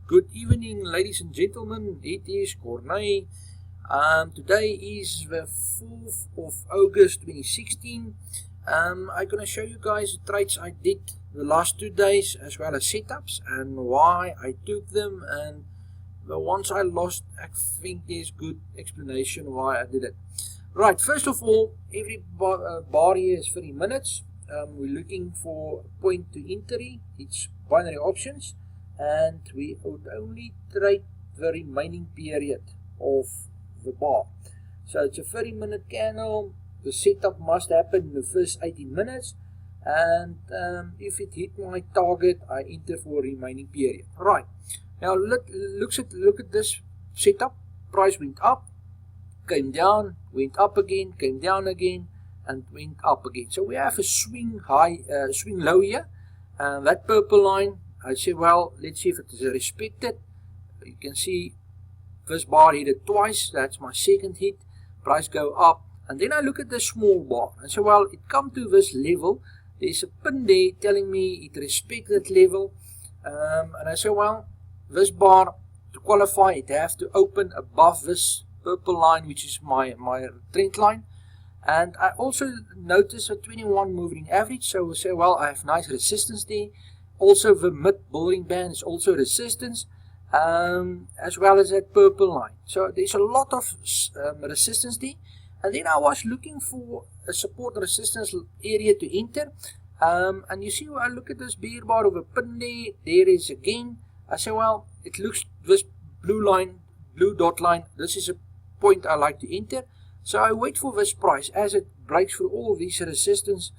Good evening, ladies and gentlemen. It is Corneille. Today is the 4th of August 2016. I'm going to show you guys the trades I did the last 2 days, as well as setups and why I took them, and the ones I lost. I think there's good explanation why I did it. Right, first of all, every bar here is 30 minutes. We're looking for point to entry. It's binary options, and we would only trade the remaining period of the bar. So it's a 30-minute candle. The setup must happen in the first 18 minutes, and if it hit my target, I enter for remaining period. Right, now look at this setup. Price went up, came down, went up again, came down again, and went up again. So we have a swing high, swing low here. That purple line, I say, well, let's see if it is respected. You can see this bar hit it twice. That's my second hit. Price go up, and then I look at the small bar and say, well, it come to this level. There's a pin there telling me it respects that level, and I say, well, this bar, to qualify, it has to open above this purple line, which is my trend line. And I also notice a 21 moving average, so we'll say, well, I have nice resistance there. Also the mid building band is also resistance, as well as that purple line. So there's a lot of resistance there. And then I was looking for a support resistance area to enter. And you see, I look at this bear bar of a pin there. There is again. I say, well, it looks, this blue line, blue dot line, this is a point I like to enter. So I wait for this price as it breaks through all these resistance.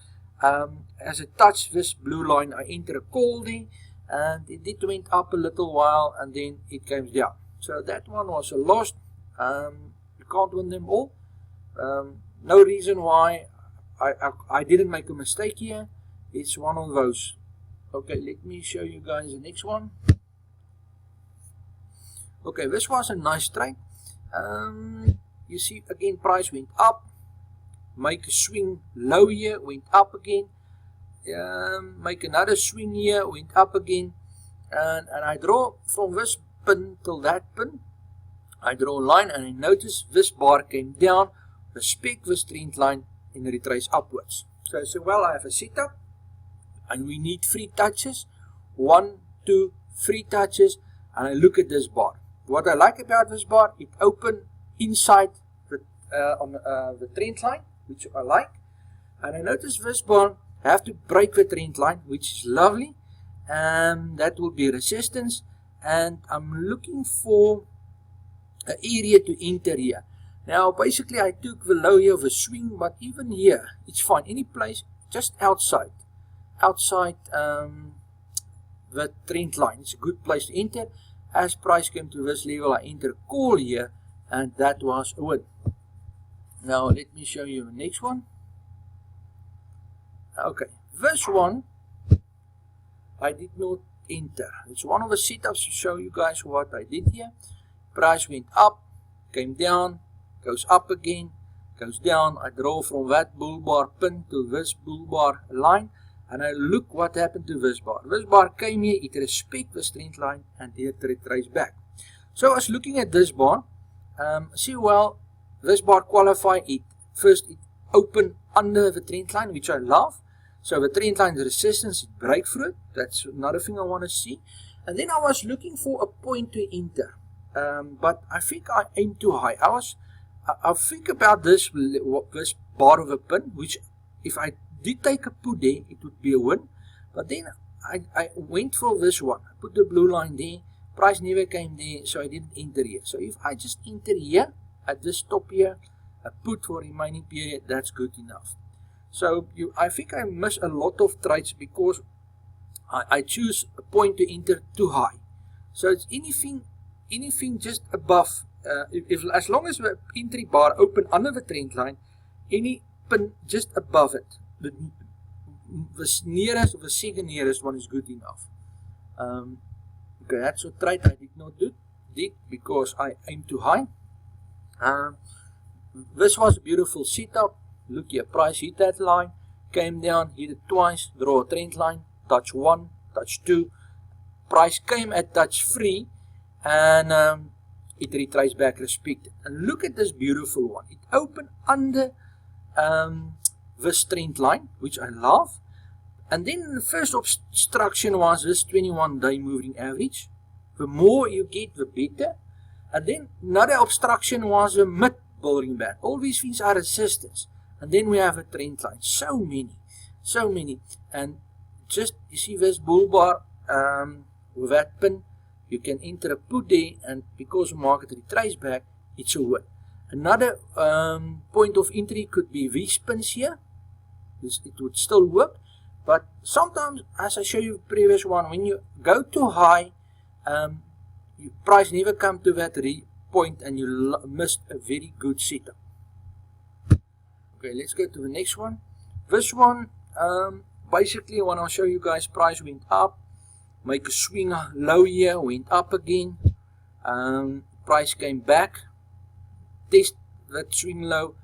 As it touches this blue line, I enter a call there, and it did went up a little while, and then it came down. So that one was a loss. You can't win them all. No reason why I didn't make a mistake here. It's one of those. Okay, let me show you guys the next one. Okay, this was a nice trade. You see, again, price went up, make a swing low here, went up again, make another swing here, went up again, and I draw from this pin till that pin. I draw a line, and I notice this bar came down, respect this trend line, and retrace upwards. So I say, well, I have a setup, and we need 3 touches, 1, 2, 3 touches, and I look at this bar. What I like about this bar, it opened inside the trend line, which I like, and I notice this bar have to break the trend line, which is lovely, and that will be resistance, and I'm looking for an area to enter here. Now basically I took the low here of a swing, but even here it's fine, any place just outside the trend line, it's a good place to enter. As price came to this level, I enter a call here, and that was a win. Now let me show you the next one. Okay, this one I did not enter. It's one of the setups to show you guys what I did here. Price went up, came down, goes up again, goes down. I draw from that bull bar pin to this bull bar line, and I look what happened to this bar. This bar came here, it respects the trend line, and it retraced back. So I was looking at this bar. See, well, this bar qualify it. First, it opened under the trend line, which I love. So the trend line resistance, it break through it. That's another thing I want to see. And then I was looking for a point to enter. But I think I aimed too high. I think about this bar of a pin, which if I did take a put there, it would be a win. But then I went for this one. I put the blue line there. Price never came there, so I didn't enter here. So if I just enter here, at this top here, I put for remaining period, that's good enough. So I think I miss a lot of trades because I choose a point to enter too high. So it's anything just above, as long as the entry bar open under the trend line, any pin just above it, the nearest or the second nearest one is good enough. Okay, that's a trade I did not do because I aimed too high. This was a beautiful setup. Look here, price hit that line, came down, hit it twice, draw a trend line, touch 1, touch 2. Price came at touch 3, and it retraces back respected. And look at this beautiful one. It opened under this trend line, which I love. And then the first obstruction was this 21-day moving average. The more you get, the better. And then another obstruction was the mid building band. All these things are resistance. And then we have a trend line. So many. And just, you see this bull bar with that pin, you can enter a put there, and because the market retraces back, it's a win. Another point of entry could be these pins here. It would still work. But sometimes, as I showed you the previous one, when you go too high, your price never come to that point and you missed a very good setup. Okay, let's go to the next one. This one, basically when I show you guys, price went up, make a swing low here, went up again, price came back, test that swing low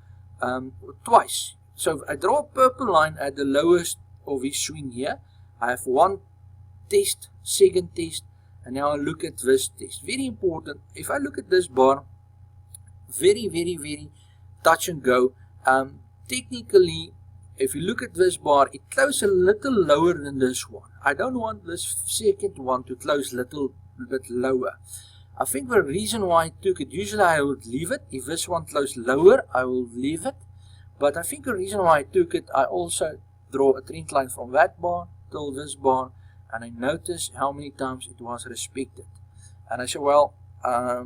twice. So I draw a purple line at the lowest of this swing here. I have one test, second test, and now I look at this test. Very important. If I look at this bar, very touch and go. Technically, if you look at this bar, it closes a little lower than this one. I don't want this second one to close a little bit lower. I think the reason why I took it, usually I would leave it. If this one closed lower, I will leave it. But I think the reason why I took it, I also draw a trend line from that bar till this bar, and I notice how many times it was respected. And I said, well, I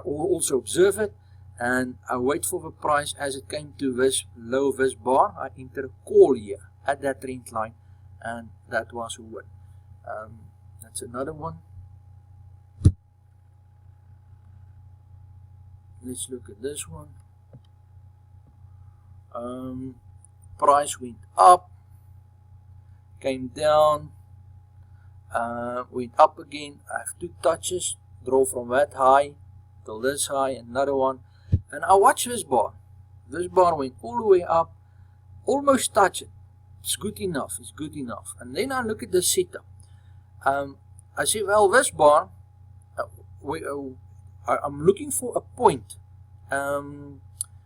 also observe it, and I wait for the price as it came to this low of this bar. I enter a call here at that trend line, and that was a win. That's another one. Let's look at this one. Price went up, came down, went up again. I have two touches, draw from that high till this high, another one, and I watch this bar. This bar went all the way up, almost touch it. It's good enough, it's good enough. And then I look at the setup. I say, well, this bar, I'm looking for a point.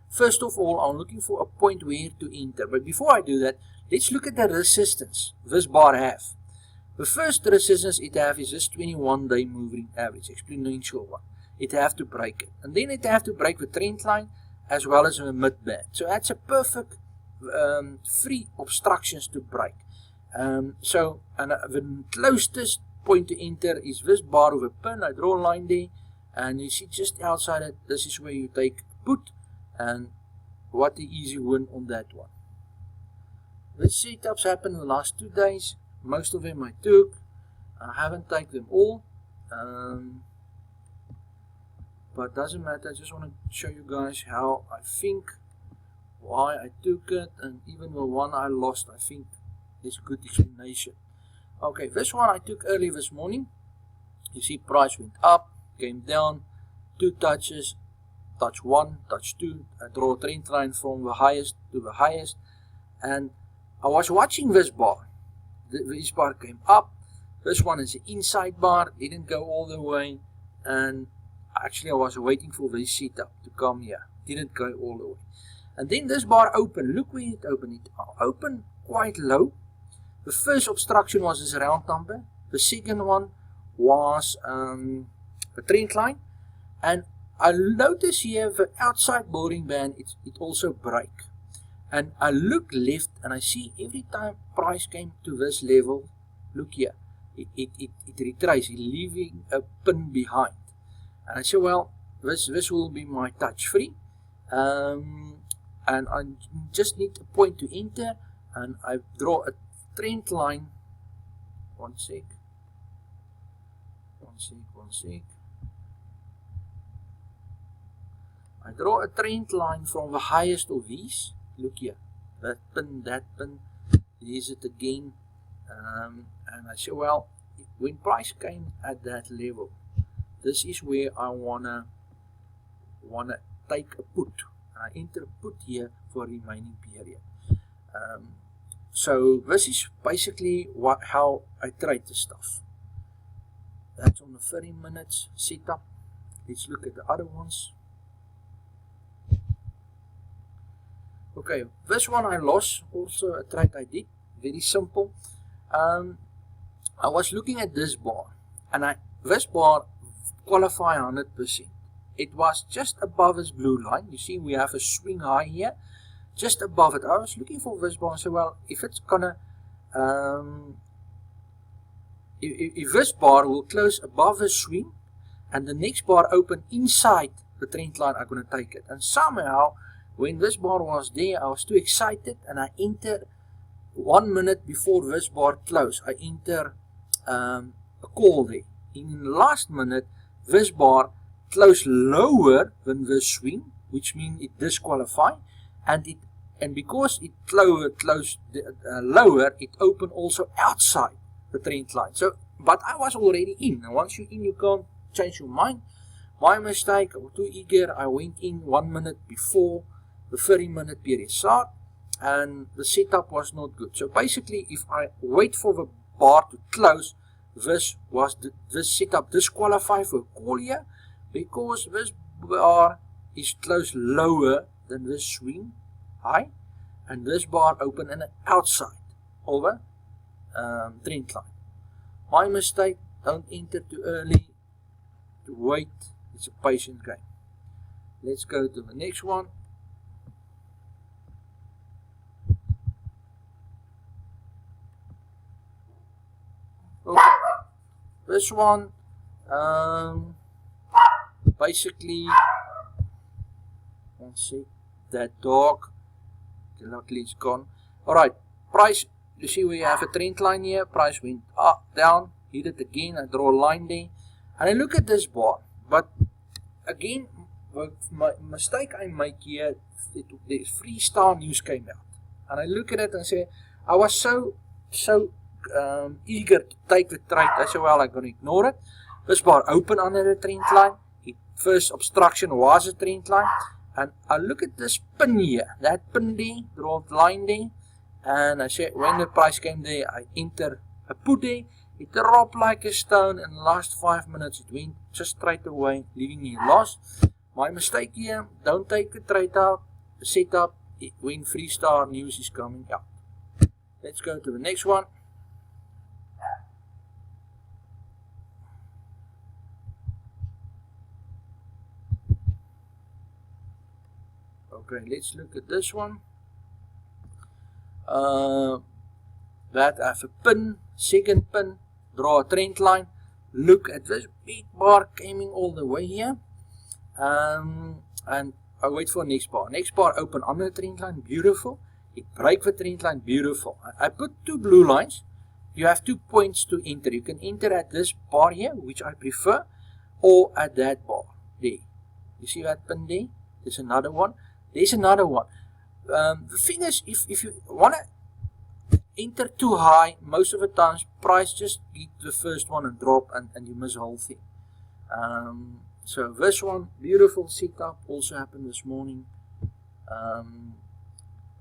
First of all, I'm looking for a point where to enter. But before I do that, let's look at the resistance this bar have. The first resistance it have is this 21-day moving average, exponential one. It have to break it. And then it have to break the trend line as well as the mid band. So that's a perfect free obstructions to break. And the closest point to enter is this bar with a pin. I draw a line there, and you see just outside it, this is where you take put. And what an easy win on that one. These setups happened in the last 2 days. Most of them I took. I haven't taken them all. But doesn't matter. I just want to show you guys how I think, why I took it, and even the one I lost, I think there's a good explanation. Okay, this one I took early this morning. You see price went up, came down, two touches. Touch 1, touch 2, I draw a trend line from the highest to the highest, and I was watching this bar. This bar came up, this one is an inside bar, didn't go all the way, and actually I was waiting for this setup to come here, didn't go all the way. And then this bar opened, look where it opened, it opened quite low. The first obstruction was this round number, the second one was the trend line, and I notice here the outside building band, it also break. And I look left and I see every time price came to this level, look here, it retraces, leaving a pin behind. And I say, well, this will be my touch free. And I just need a point to enter, and I draw a trend line. One sec. I draw a trend line from the highest of these. Look here, that pin, there's it again. And I say, well, when price came at that level, this is where I wanna take a put. I enter a put here for remaining period. So this is basically how I trade the stuff. That's on the 30 minutes setup. Let's look at the other ones. Okay, this one I lost, also a trade I did, very simple. I was looking at this bar, and this bar qualify 100%. It was just above this blue line. You see we have a swing high here, just above it. I was looking for this bar and said, well, if it's gonna, if this bar will close above the swing, and the next bar open inside the trend line, I'm gonna take it. And somehow, when this bar was there, I was too excited, and I entered 1 minute before this bar closed. I entered a call there. In the last minute, this bar closed lower than the swing, which means it disqualified, and because it closed lower, it opened also outside the trend line. So, but I was already in, and once you're in, you can't change your mind. My mistake, I was too eager. I went in 1 minute before the 30-minute period start, and the setup was not good. So basically, if I wait for the bar to close, this setup disqualified for a call here, because this bar is closed lower than this swing high, and this bar open in the outside of a trend line. My mistake, don't enter too early, to wait. It's a patient game. Let's go to the next one. Okay, this one, basically, let's see, that dog, luckily it's gone. Alright, price, you see we have a trend line here, price went up, down, hit it again, I draw a line there, and I look at this bar, but again, my mistake I make here, the freestyle news came out, and I look at it and say, I was so eager to take the trade. I said, well, I'm going to ignore it. This bar open under the trend line. The first obstruction was a trend line. And I look at this pin here. That pin there, draw a line there. And I said, when the price came there, I enter a put there. It dropped like a stone. In the last 5 minutes, it went just straight away, leaving me lost. My mistake here, don't take the trade out, the setup when freestyle news is coming out. Let's go to the next one. Okay, let's look at this one. That I have a pin, second pin, draw a trend line. Look at this big bar coming all the way here. And I wait for next bar. Next bar open on the trend line, beautiful. It break the trend line, beautiful. I put two blue lines. You have 2 points to enter. You can enter at this bar here, which I prefer, or at that bar there. You see that pin there? There's another one. There's another one. The thing is, if you want to enter too high, most of the times price just hit the first one and drop, and you miss the whole thing. So this one, beautiful setup, also happened this morning.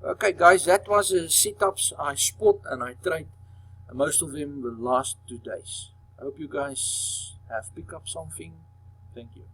Okay guys, that was the setups I spot and I trade. Most of them the last 2 days. I hope you guys have picked up something. Thank you.